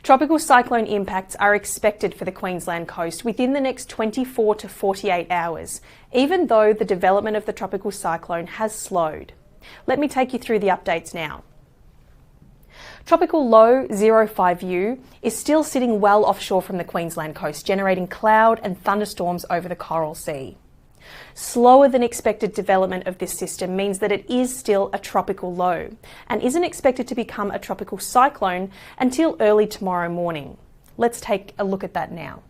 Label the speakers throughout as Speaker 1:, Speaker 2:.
Speaker 1: Tropical cyclone impacts are expected for the Queensland coast within the next 24 to 48 hours, even though the development of the tropical cyclone has slowed. Let me take you through the updates now. Tropical low 05U is still sitting well offshore from the Queensland coast, generating cloud and thunderstorms over the Coral Sea. Slower than expected development of this system means that it is still a tropical low and isn't expected to become a tropical cyclone until early tomorrow morning. Let's take a look at that now.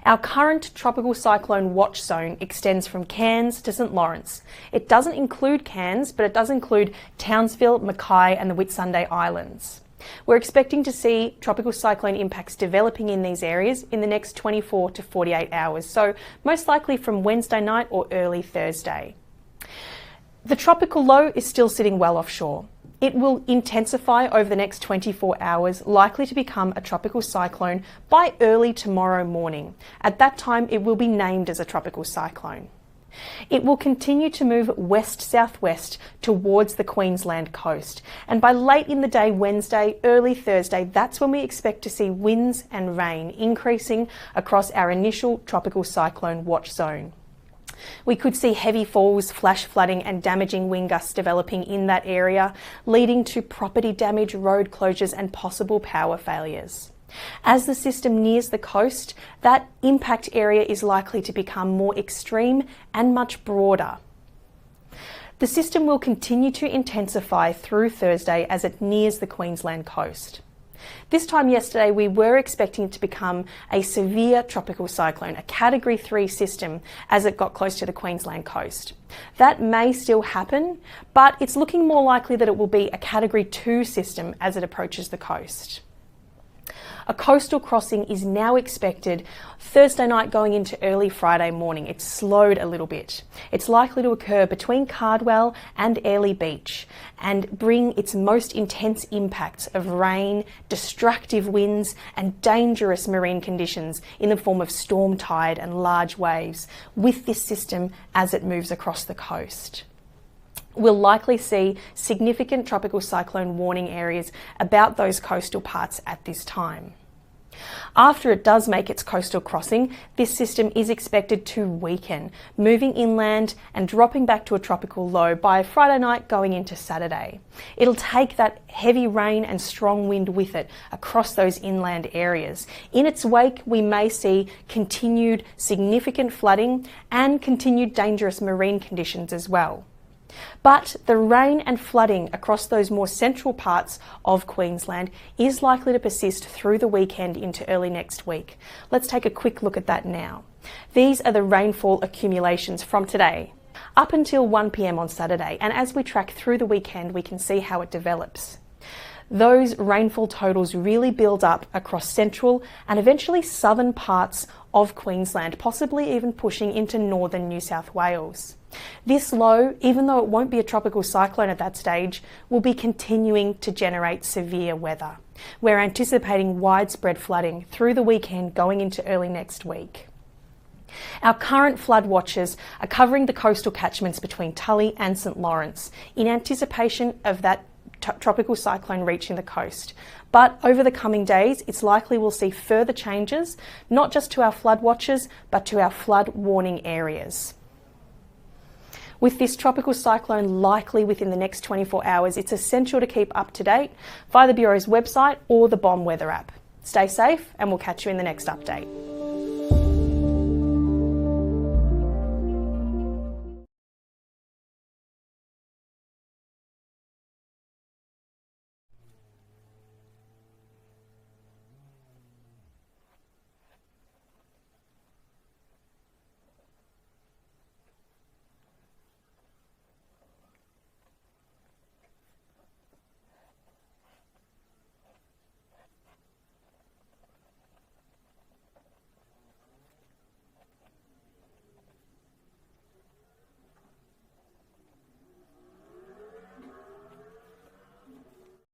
Speaker 1: Our current tropical cyclone watch zone extends from Cairns to St Lawrence. It doesn't include Cairns, but it does include Townsville, Mackay and the Whitsunday Islands. We're expecting to see tropical cyclone impacts developing in these areas in the next 24 to 48 hours, so most likely from Wednesday night or early Thursday. The tropical low is still sitting well offshore. It will intensify over the next 24 hours, likely to become a tropical cyclone by early tomorrow morning. At that time, it will be named as a tropical cyclone. It will continue to move west-southwest towards the Queensland coast, and by late in the day Wednesday, early Thursday, that's when we expect to see winds and rain increasing across our initial tropical cyclone watch zone. We could see heavy falls, flash flooding and damaging wind gusts developing in that area, leading to property damage, road closures and possible power failures. As the system nears the coast, that impact area is likely to become more extreme and much broader. The system will continue to intensify through Thursday as it nears the Queensland coast. This time yesterday, we were expecting it to become a severe tropical cyclone, a Category 3 system, as it got close to the Queensland coast. That may still happen, but it's looking more likely that it will be a Category 2 system as it approaches the coast. A coastal crossing is now expected Thursday night going into early Friday morning. It's slowed a little bit. It's likely to occur between Cardwell and Airlie Beach and bring its most intense impacts of rain, destructive winds and dangerous marine conditions in the form of storm tide and large waves with this system as it moves across the coast. We'll likely see significant tropical cyclone warning areas about those coastal parts at this time. After it does make its coastal crossing, this system is expected to weaken, moving inland and dropping back to a tropical low by Friday night going into Saturday. It'll take that heavy rain and strong wind with it across those inland areas. In its wake, we may see continued significant flooding and continued dangerous marine conditions as well. But the rain and flooding across those more central parts of Queensland is likely to persist through the weekend into early next week. Let's take a quick look at that now. These are the rainfall accumulations from today up until 1 p.m. on Saturday, and as we track through the weekend, we can see how it develops. Those rainfall totals really build up across central and eventually southern parts of Queensland, possibly even pushing into northern New South Wales. This low, even though it won't be a tropical cyclone at that stage, will be continuing to generate severe weather. We're anticipating widespread flooding through the weekend going into early next week. Our current flood watches are covering the coastal catchments between Tully and St Lawrence in anticipation of that tropical cyclone reaching the coast. But over the coming days, it's likely we'll see further changes, not just to our flood watches, but to our flood warning areas. With this tropical cyclone likely within the next 24 hours, it's essential to keep up to date via the Bureau's website or the BOM weather app. Stay safe and we'll catch you in the next update.